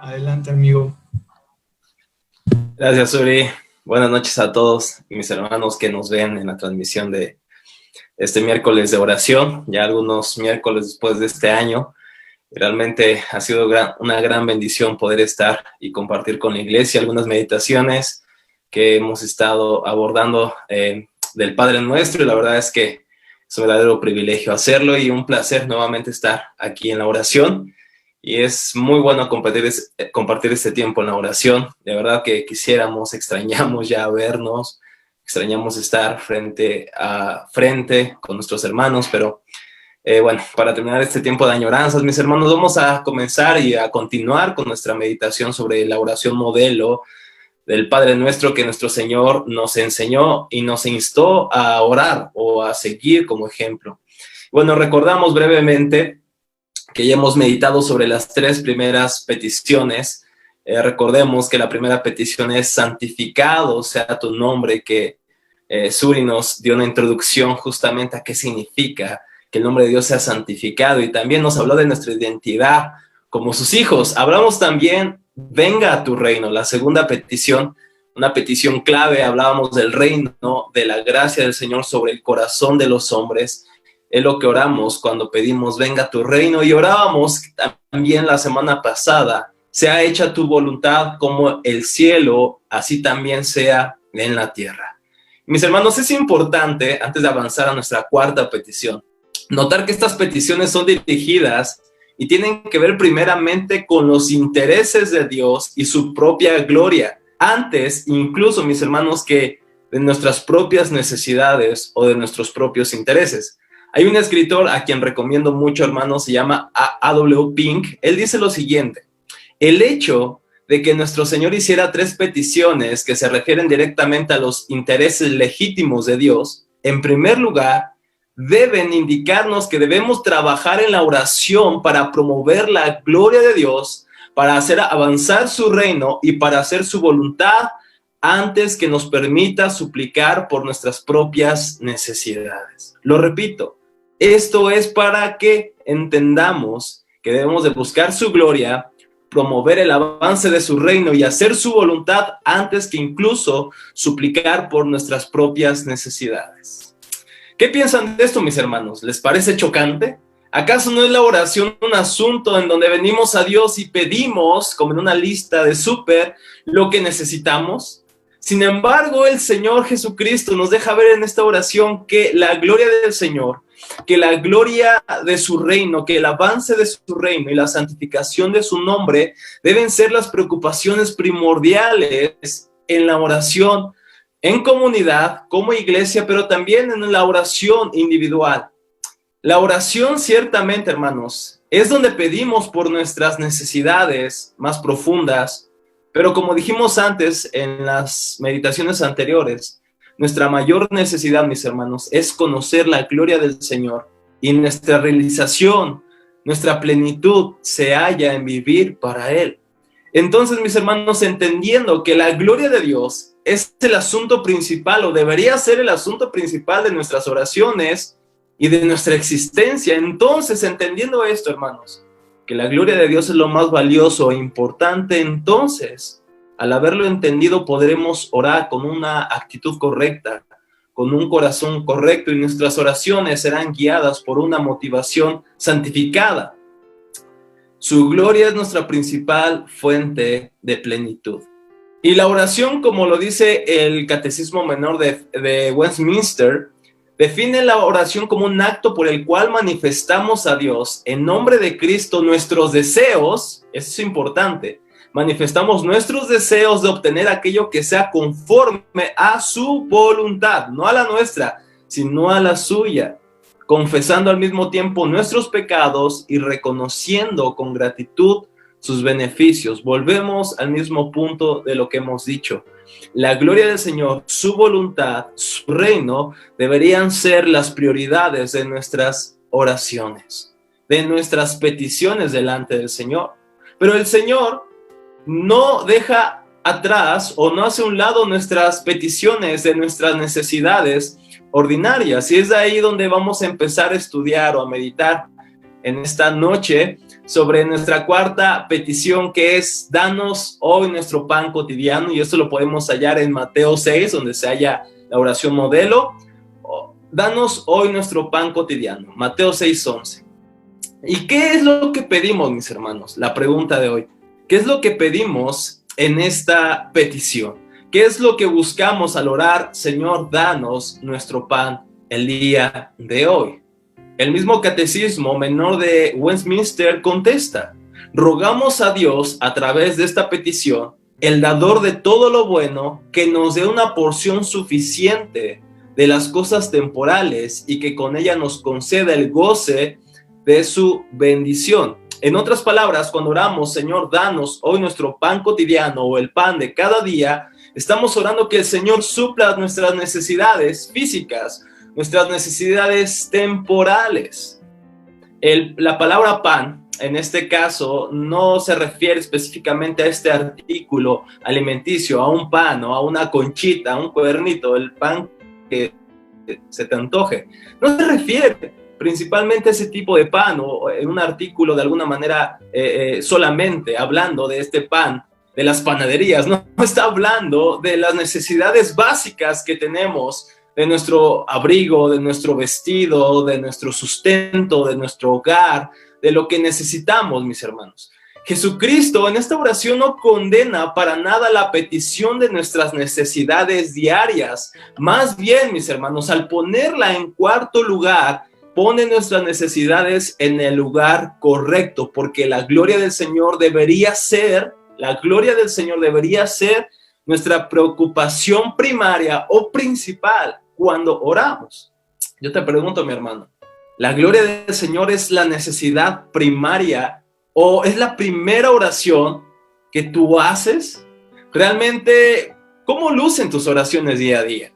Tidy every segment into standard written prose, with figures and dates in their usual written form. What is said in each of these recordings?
Adelante, amigo. Gracias, Uri. Buenas noches a todos mis hermanos que nos ven en la transmisión de este miércoles de oración, ya algunos miércoles después de este año. Realmente ha sido una gran bendición poder estar y compartir con la iglesia algunas meditaciones que hemos estado abordando del Padre Nuestro, y la verdad es que es un verdadero privilegio hacerlo y un placer nuevamente estar aquí en la oración. Y es muy bueno compartir este tiempo en la oración. De verdad que extrañamos ya vernos, extrañamos estar frente a frente con nuestros hermanos, pero bueno, para terminar este tiempo de añoranzas, mis hermanos, vamos a comenzar y a continuar con nuestra meditación sobre la oración modelo del Padre Nuestro que nuestro Señor nos enseñó y nos instó a orar o a seguir como ejemplo. Bueno, recordamos brevemente que ya hemos meditado sobre las tres primeras peticiones. Recordemos que la primera petición es: santificado sea tu nombre, que Suri nos dio una introducción justamente a qué significa que el nombre de Dios sea santificado, y también nos habló de nuestra identidad como sus hijos. Hablamos también: venga a tu reino, la segunda petición, una petición clave. Hablábamos del reino, de la gracia del Señor sobre el corazón de los hombres. Es lo que oramos cuando pedimos venga a tu reino, y orábamos también la semana pasada: sea hecha tu voluntad como el cielo, así también sea en la tierra. Mis hermanos, es importante, antes de avanzar a nuestra cuarta petición, notar que estas peticiones son dirigidas y tienen que ver primeramente con los intereses de Dios y su propia gloria, antes incluso, mis hermanos, que de nuestras propias necesidades o de nuestros propios intereses. Hay un escritor a quien recomiendo mucho, hermanos, se llama A.W. Pink. Él dice lo siguiente: el hecho de que nuestro Señor hiciera tres peticiones que se refieren directamente a los intereses legítimos de Dios, en primer lugar, deben indicarnos que debemos trabajar en la oración para promover la gloria de Dios, para hacer avanzar su reino y para hacer su voluntad, antes que nos permita suplicar por nuestras propias necesidades. Lo repito, esto es para que entendamos que debemos de buscar su gloria, promover el avance de su reino y hacer su voluntad antes que incluso suplicar por nuestras propias necesidades. ¿Qué piensan de esto, mis hermanos? ¿Les parece chocante? ¿Acaso no es la oración un asunto en donde venimos a Dios y pedimos, como en una lista de súper, lo que necesitamos? Sin embargo, el Señor Jesucristo nos deja ver en esta oración que la gloria del Señor, que la gloria de su reino, que el avance de su reino y la santificación de su nombre deben ser las preocupaciones primordiales en la oración, en comunidad, como iglesia, pero también en la oración individual. La oración, ciertamente, hermanos, es donde pedimos por nuestras necesidades más profundas, pero como dijimos antes en las meditaciones anteriores, nuestra mayor necesidad, mis hermanos, es conocer la gloria del Señor, y nuestra realización, nuestra plenitud se halla en vivir para Él. Entonces, mis hermanos, entendiendo que la gloria de Dios es el asunto principal, o debería ser el asunto principal de nuestras oraciones y de nuestra existencia, entonces, entendiendo esto, hermanos, que la gloria de Dios es lo más valioso e importante, entonces, al haberlo entendido, podremos orar con una actitud correcta, con un corazón correcto, y nuestras oraciones serán guiadas por una motivación santificada. Su gloria es nuestra principal fuente de plenitud. Y la oración, como lo dice el Catecismo Menor de Westminster, define la oración como un acto por el cual manifestamos a Dios en nombre de Cristo nuestros deseos. Eso es importante. Manifestamos nuestros deseos de obtener aquello que sea conforme a su voluntad, no a la nuestra, sino a la suya, confesando al mismo tiempo nuestros pecados y reconociendo con gratitud sus beneficios. Volvemos al mismo punto de lo que hemos dicho. La gloria del Señor, su voluntad, su reino, deberían ser las prioridades de nuestras oraciones, de nuestras peticiones delante del Señor. Pero el Señor no deja atrás o no hace a un lado nuestras peticiones de nuestras necesidades ordinarias, y es de ahí donde vamos a empezar a estudiar o a meditar en esta noche sobre nuestra cuarta petición, que es danos hoy nuestro pan cotidiano, y esto lo podemos hallar en Mateo 6, donde se halla la oración modelo. Danos hoy nuestro pan cotidiano, Mateo 6:11. ¿Y qué es lo que pedimos, mis hermanos? La pregunta de hoy. ¿Qué es lo que pedimos en esta petición? ¿Qué es lo que buscamos al orar, Señor, danos nuestro pan el día de hoy? El mismo Catecismo Menor de Westminster contesta: rogamos a Dios a través de esta petición, el dador de todo lo bueno, que nos dé una porción suficiente de las cosas temporales y que con ella nos conceda el goce de su bendición. En otras palabras, cuando oramos, Señor, danos hoy nuestro pan cotidiano o el pan de cada día, estamos orando que el Señor supla nuestras necesidades físicas, nuestras necesidades temporales. La palabra pan, en este caso, no se refiere específicamente a este artículo alimenticio, a un pan o a una conchita, a un cuadernito, el pan que se te antoje. No se refiere principalmente a ese tipo de pan o en un artículo de alguna manera solamente hablando de este pan de las panaderías. No está hablando de las necesidades básicas que tenemos, de nuestro abrigo, de nuestro vestido, de nuestro sustento, de nuestro hogar, de lo que necesitamos, mis hermanos. Jesucristo en esta oración no condena para nada la petición de nuestras necesidades diarias. Más bien, mis hermanos, al ponerla en cuarto lugar, pone nuestras necesidades en el lugar correcto, porque la gloria del Señor debería ser nuestra preocupación primaria o principal cuando oramos. Yo te pregunto, mi hermano, ¿la gloria del Señor es la necesidad primaria o es la primera oración que tú haces? Realmente, ¿cómo lucen tus oraciones día a día?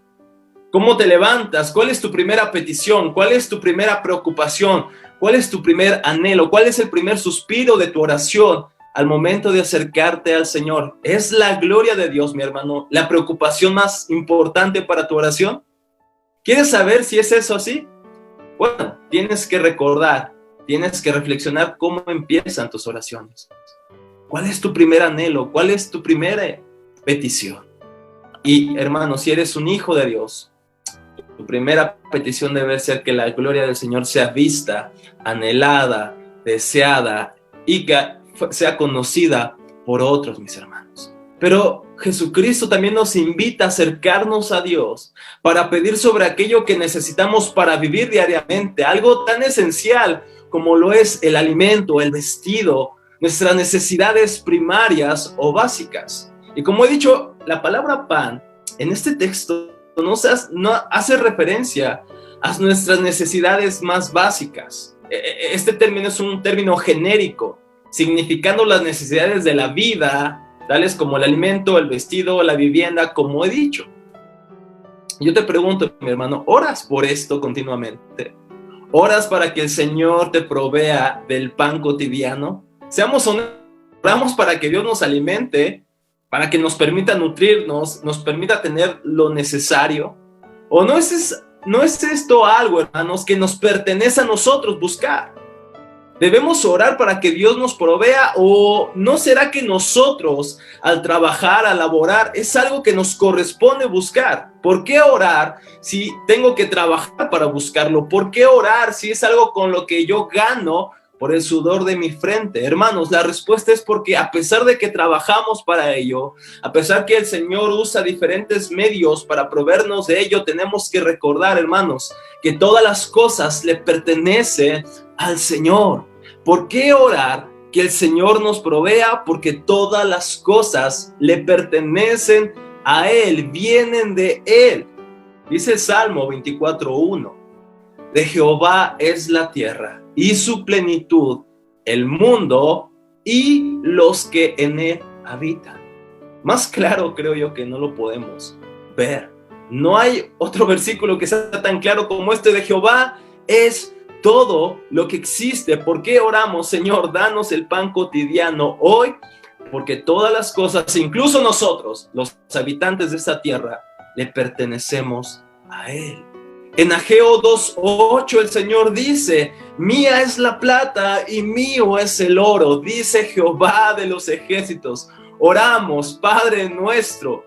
¿Cómo te levantas? ¿Cuál es tu primera petición? ¿Cuál es tu primera preocupación? ¿Cuál es tu primer anhelo? ¿Cuál es el primer suspiro de tu oración al momento de acercarte al Señor? ¿Es la gloria de Dios, mi hermano, la preocupación más importante para tu oración? ¿Quieres saber si es eso así? Bueno, tienes que recordar, tienes que reflexionar cómo empiezan tus oraciones. ¿Cuál es tu primer anhelo? ¿Cuál es tu primera petición? Y, hermano, si eres un hijo de Dios, tu primera petición debe ser que la gloria del Señor sea vista, anhelada, deseada y que sea conocida por otros, mis hermanos. Pero Jesucristo también nos invita a acercarnos a Dios para pedir sobre aquello que necesitamos para vivir diariamente, algo tan esencial como lo es el alimento, el vestido, nuestras necesidades primarias o básicas. Y como he dicho, la palabra pan en este texto no hace referencia a nuestras necesidades más básicas. Este término es un término genérico, significando las necesidades de la vida, tales como el alimento, el vestido, la vivienda, como he dicho. Yo te pregunto, mi hermano, ¿oras por esto continuamente? ¿Oras para que el Señor te provea del pan cotidiano? Seamos honestos, oramos para que Dios nos alimente, para que nos permita nutrirnos, nos permita tener lo necesario. ¿O no es esto algo, hermanos, que nos pertenece a nosotros buscar? ¿Debemos orar para que Dios nos provea? ¿O no será que nosotros, al trabajar, al laborar, es algo que nos corresponde buscar? ¿Por qué orar si tengo que trabajar para buscarlo? ¿Por qué orar si es algo con lo que yo gano por el sudor de mi frente? Hermanos, la respuesta es porque a pesar de que trabajamos para ello, a pesar que el Señor usa diferentes medios para proveernos de ello, tenemos que recordar, hermanos, que todas las cosas le pertenecen al Señor. ¿Por qué orar que el Señor nos provea? Porque todas las cosas le pertenecen a Él, vienen de Él. Dice el Salmo 24:1, de Jehová es la tierra y su plenitud, el mundo y los que en él habitan. Más claro creo yo que no lo podemos ver. No hay otro versículo que sea tan claro como este. De Jehová es todo lo que existe. ¿Por qué oramos? Señor, danos el pan cotidiano hoy, porque todas las cosas, incluso nosotros, los habitantes de esta tierra, le pertenecemos a Él. En Ageo 2:8 el Señor dice: mía es la plata y mío es el oro, dice Jehová de los ejércitos. Oramos: Padre nuestro,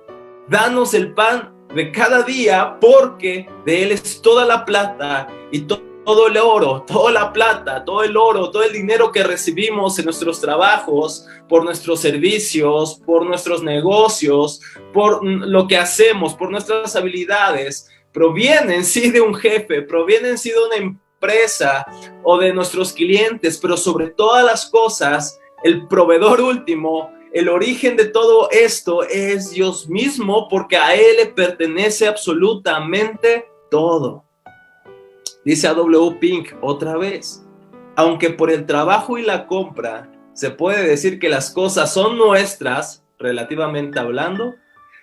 danos el pan de cada día, porque de Él es toda la plata y todo el oro, toda la plata, todo el oro, todo el dinero que recibimos en nuestros trabajos, por nuestros servicios, por nuestros negocios, por lo que hacemos, por nuestras habilidades, provienen sí de un jefe, provienen sí de una empresa o de nuestros clientes, pero sobre todas las cosas, el proveedor último, el origen de todo esto es Dios mismo, porque a Él le pertenece absolutamente todo. Dice A.W. Pink otra vez: aunque por el trabajo y la compra se puede decir que las cosas son nuestras, relativamente hablando,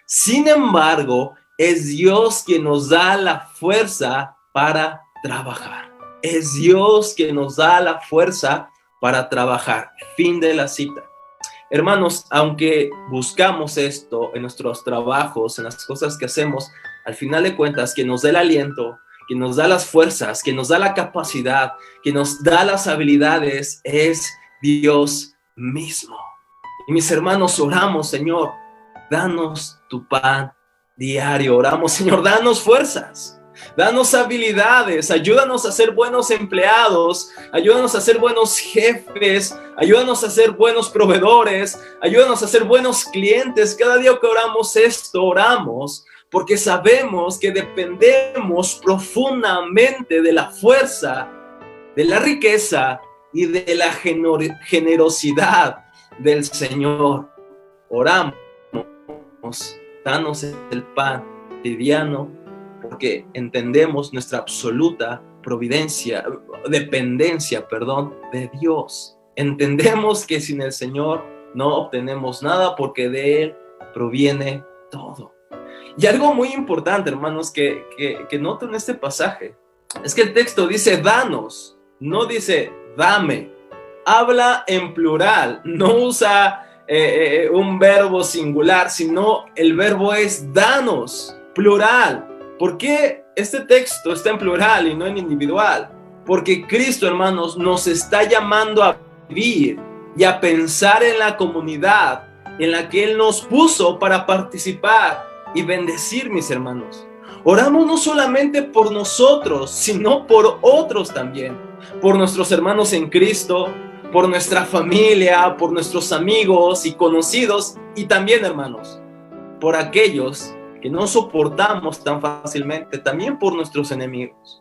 sin embargo, es Dios quien nos da la fuerza para trabajar. Es Dios quien nos da la fuerza para trabajar. Fin de la cita. Hermanos, aunque buscamos esto en nuestros trabajos, en las cosas que hacemos, al final de cuentas, quien nos da el aliento, quien nos da las fuerzas, quien nos da la capacidad, quien nos da las habilidades, es Dios mismo. Y mis hermanos, oramos: Señor, danos tu pan diario. Oramos: Señor, danos fuerzas, danos habilidades, ayúdanos a ser buenos empleados, ayúdanos a ser buenos jefes, ayúdanos a ser buenos proveedores, ayúdanos a ser buenos clientes. Cada día que oramos esto, oramos porque sabemos que dependemos profundamente de la fuerza, de la riqueza y de la generosidad del Señor. Oramos: danos el pan cotidiano, porque entendemos nuestra absoluta dependencia de Dios. Entendemos que sin el Señor no obtenemos nada, porque de Él proviene todo. Y algo muy importante, hermanos, que noto en este pasaje, es que el texto dice danos, no dice dame. Habla en plural, no usa un verbo singular, sino el verbo es danos, plural. ¿Por qué este texto está en plural y no en individual? Porque Cristo, hermanos, nos está llamando a vivir y a pensar en la comunidad en la que Él nos puso para participar y bendecir, mis hermanos. Oramos no solamente por nosotros, sino por otros también, por nuestros hermanos en Cristo, por nuestra familia, por nuestros amigos y conocidos, y también, hermanos, por aquellos que no soportamos tan fácilmente, también por nuestros enemigos.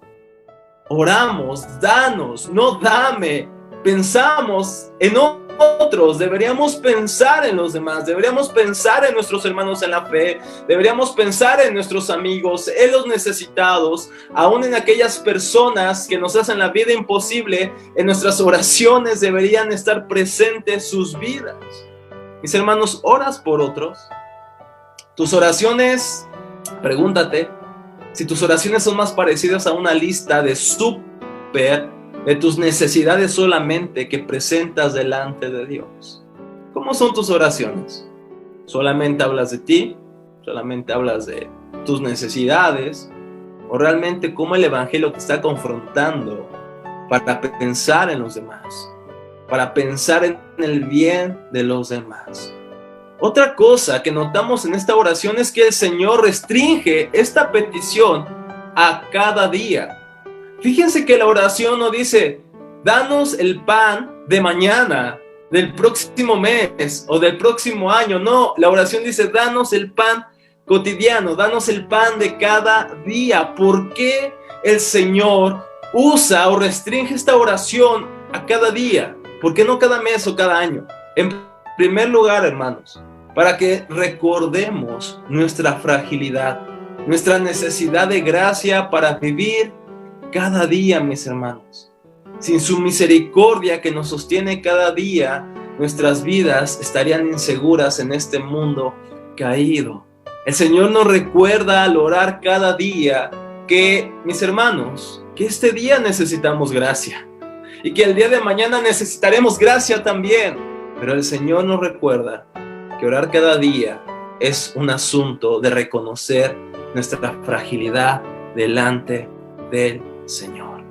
Oramos: danos, no dame. Pensamos en otros, deberíamos pensar en los demás, deberíamos pensar en nuestros hermanos en la fe, deberíamos pensar en nuestros amigos, en los necesitados, aún en aquellas personas que nos hacen la vida imposible. En nuestras oraciones deberían estar presentes sus vidas. Mis hermanos, ¿oras por otros? Tus oraciones, pregúntate si tus oraciones son más parecidas a una lista de tus necesidades solamente que presentas delante de Dios. ¿Cómo son tus oraciones? ¿Solamente hablas de ti? ¿Solamente hablas de tus necesidades? ¿O realmente cómo el Evangelio te está confrontando para pensar en los demás? Para pensar en el bien de los demás. Otra cosa que notamos en esta oración es que el Señor restringe esta petición a cada día. Fíjense que la oración no dice: danos el pan de mañana, del próximo mes o del próximo año. No, la oración dice: danos el pan cotidiano, danos el pan de cada día. ¿Por qué el Señor usa o restringe esta oración a cada día? ¿Por qué no cada mes o cada año? En primer lugar, hermanos, para que recordemos nuestra fragilidad, nuestra necesidad de gracia para vivir cada día, mis hermanos. Sin su misericordia que nos sostiene cada día, nuestras vidas estarían inseguras en este mundo caído. El Señor nos recuerda al orar cada día que, mis hermanos, que este día necesitamos gracia y que el día de mañana necesitaremos gracia también. Pero el Señor nos recuerda que orar cada día es un asunto de reconocer nuestra fragilidad delante del Señor.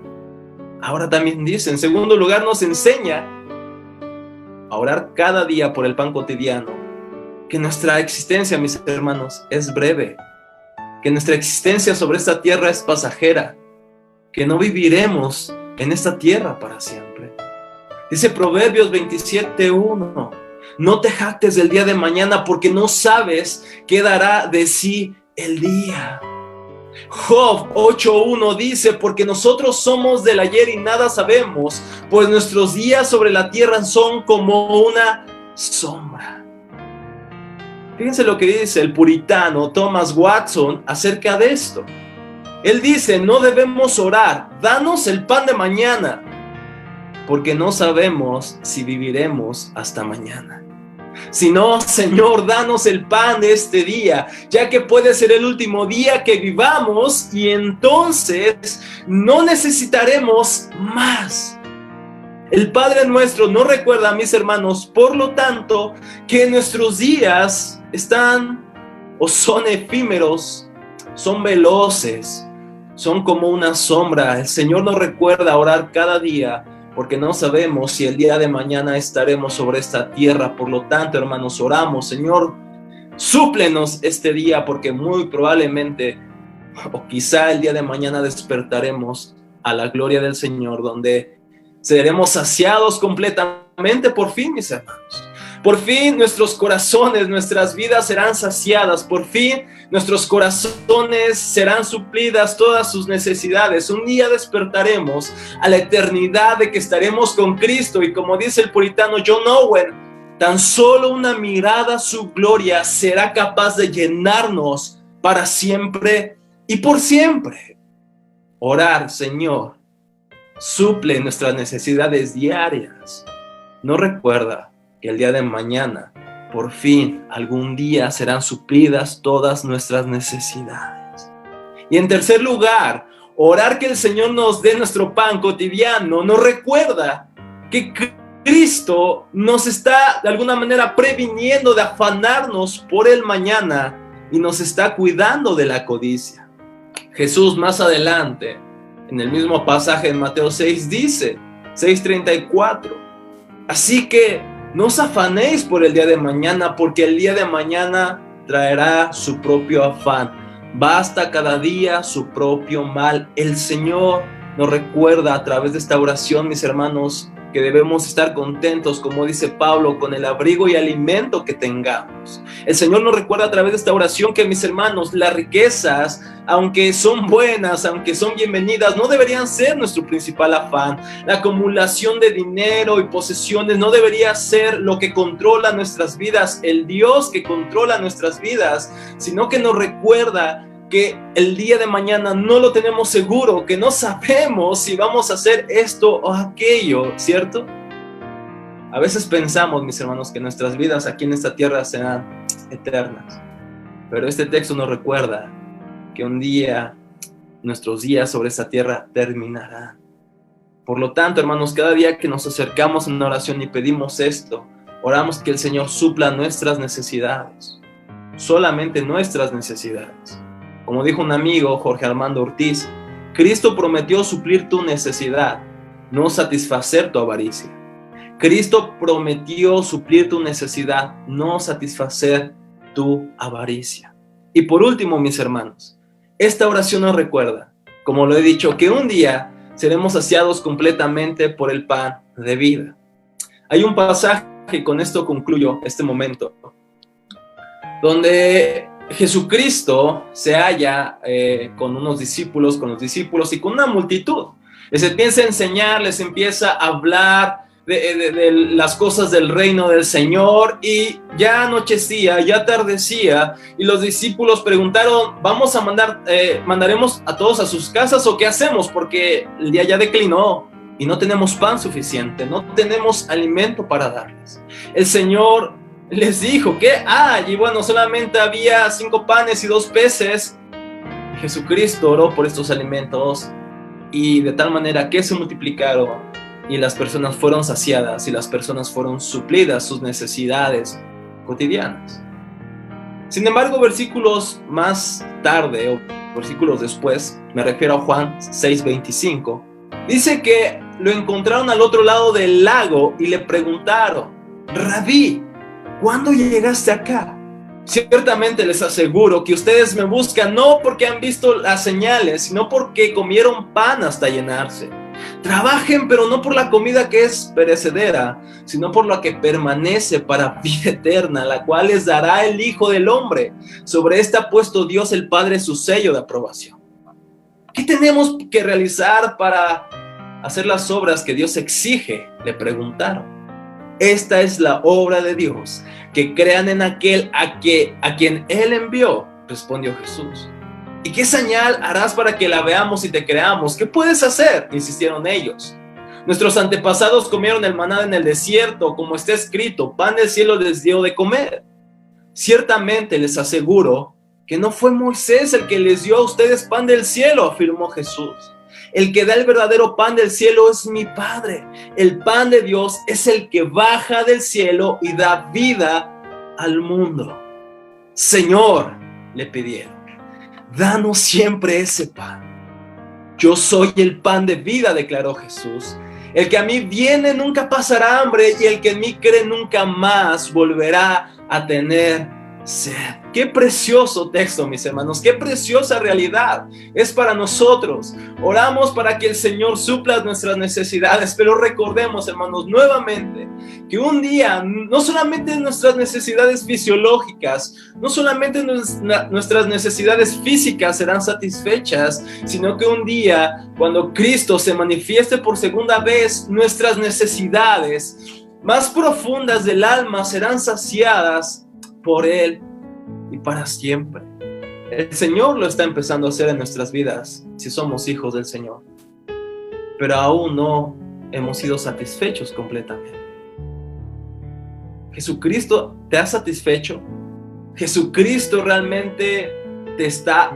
Ahora también dice, en segundo lugar, nos enseña a orar cada día por el pan cotidiano, que nuestra existencia, mis hermanos, es breve, que nuestra existencia sobre esta tierra es pasajera, que no viviremos en esta tierra para siempre. Dice Proverbios 27:1, no te jactes del día de mañana porque no sabes qué dará de sí el día. Job 8:1 dice, porque nosotros somos del ayer y nada sabemos, pues nuestros días sobre la tierra son como una sombra. Fíjense lo que dice el puritano Thomas Watson acerca de esto. Él dice, no debemos orar, danos el pan de mañana, porque no sabemos si viviremos hasta mañana. Sino, Señor, danos el pan de este día, ya que puede ser el último día que vivamos y entonces no necesitaremos más. El Padre nuestro nos recuerda, mis hermanos, por lo tanto, que nuestros días están o son efímeros, son veloces, son como una sombra. El Señor nos recuerda orar cada día, porque no sabemos si el día de mañana estaremos sobre esta tierra. Por lo tanto, hermanos, oramos, Señor, súplenos este día, porque muy probablemente, o quizá el día de mañana despertaremos a la gloria del Señor, donde seremos saciados completamente por fin, mis hermanos. Por fin nuestros corazones, nuestras vidas serán saciadas. Por fin nuestros corazones serán suplidas todas sus necesidades. Un día despertaremos a la eternidad de que estaremos con Cristo. Y como dice el puritano John Owen, tan solo una mirada a su gloria será capaz de llenarnos para siempre y por siempre. Orar, Señor, suple nuestras necesidades diarias. No recuerda que el día de mañana, por fin, algún día serán suplidas todas nuestras necesidades. Y en tercer lugar, orar que el Señor nos dé nuestro pan cotidiano. Nos recuerda que Cristo nos está de alguna manera previniendo de afanarnos por el mañana y nos está cuidando de la codicia. Jesús más adelante, en el mismo pasaje de Mateo 6, dice, 6:34, así que no os afanéis por el día de mañana, porque el día de mañana traerá su propio afán. Basta cada día su propio mal. El Señor nos recuerda a través de esta oración, mis hermanos, que debemos estar contentos, como dice Pablo, con el abrigo y alimento que tengamos. El Señor nos recuerda a través de esta oración que, mis hermanos, las riquezas, aunque son buenas, aunque son bienvenidas, no deberían ser nuestro principal afán. La acumulación de dinero y posesiones no debería ser lo que controla nuestras vidas, el Dios que controla nuestras vidas, sino que nos recuerda que el día de mañana no lo tenemos seguro, que no sabemos si vamos a hacer esto o aquello, ¿cierto? A veces pensamos, mis hermanos, que nuestras vidas aquí en esta tierra serán eternas, pero este texto nos recuerda que un día nuestros días sobre esta tierra terminarán. Por lo tanto, hermanos, cada día que nos acercamos en una oración y pedimos esto, oramos que el Señor supla nuestras necesidades, solamente nuestras necesidades. Como dijo un amigo, Jorge Armando Ortiz, Cristo prometió suplir tu necesidad, no satisfacer tu avaricia. Cristo prometió suplir tu necesidad, no satisfacer tu avaricia. Y por último, mis hermanos, esta oración nos recuerda, como lo he dicho, que un día seremos saciados completamente por el pan de vida. Hay un pasaje, y con esto concluyo este momento, donde Jesucristo se halla con los discípulos y con una multitud. Les empieza a enseñar, les empieza a hablar de las cosas del reino del Señor, y ya anochecía, ya atardecía, y los discípulos preguntaron, ¿vamos a mandaremos a todos a sus casas o qué hacemos? Porque el día ya declinó y no tenemos pan suficiente, no tenemos alimento para darles. El Señor les dijo, ¿qué hay? Y bueno, solamente había 5 panes y 2 peces. Jesucristo oró por estos alimentos y de tal manera que se multiplicaron y las personas fueron saciadas y las personas fueron suplidas sus necesidades cotidianas. Sin embargo, versículos más tarde, versículos después, me refiero a Juan 6:25, dice que lo encontraron al otro lado del lago y le preguntaron: Rabí, ¿cuándo llegaste acá? Ciertamente les aseguro que ustedes me buscan no porque han visto las señales, sino porque comieron pan hasta llenarse. Trabajen, pero no por la comida que es perecedera, sino por la que permanece para vida eterna, la cual les dará el Hijo del Hombre. Sobre esta ha puesto Dios el Padre su sello de aprobación. ¿Qué tenemos que realizar para hacer las obras que Dios exige?, le preguntaron. Esta es la obra de Dios, que crean en aquel a quien Él envió, respondió Jesús. ¿Y qué señal harás para que la veamos y te creamos? ¿Qué puedes hacer?, insistieron ellos. Nuestros antepasados comieron el maná en el desierto, como está escrito: pan del cielo les dio de comer. Ciertamente les aseguro que no fue Moisés el que les dio a ustedes pan del cielo, afirmó Jesús. El que da el verdadero pan del cielo es mi Padre. El pan de Dios es el que baja del cielo y da vida al mundo. Señor, le pidieron, danos siempre ese pan. Yo soy el pan de vida, declaró Jesús. El que a mí viene nunca pasará hambre, y el que en mí cree nunca más volverá a tener sed. Qué precioso texto, mis hermanos, qué preciosa realidad es para nosotros. Oramos para que el Señor supla nuestras necesidades, pero recordemos, hermanos, nuevamente que un día no solamente nuestras necesidades fisiológicas, no solamente nuestras necesidades físicas serán satisfechas, sino que un día, cuando Cristo se manifieste por segunda vez, nuestras necesidades más profundas del alma serán saciadas por Él y para siempre. El Señor lo está empezando a hacer en nuestras vidas si somos hijos del Señor, pero aún no hemos sido satisfechos completamente. ¿Jesucristo te ha satisfecho? ¿Jesucristo realmente te está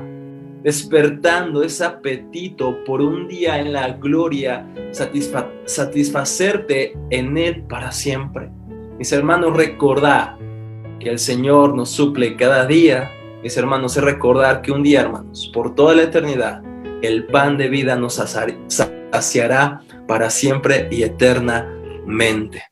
despertando ese apetito por un día en la gloria, satisfacerte en Él para siempre? Mis hermanos, recordad que el Señor nos suple cada día. Mis hermanos, es recordar que un día, hermanos, por toda la eternidad, el pan de vida nos saciará para siempre y eternamente.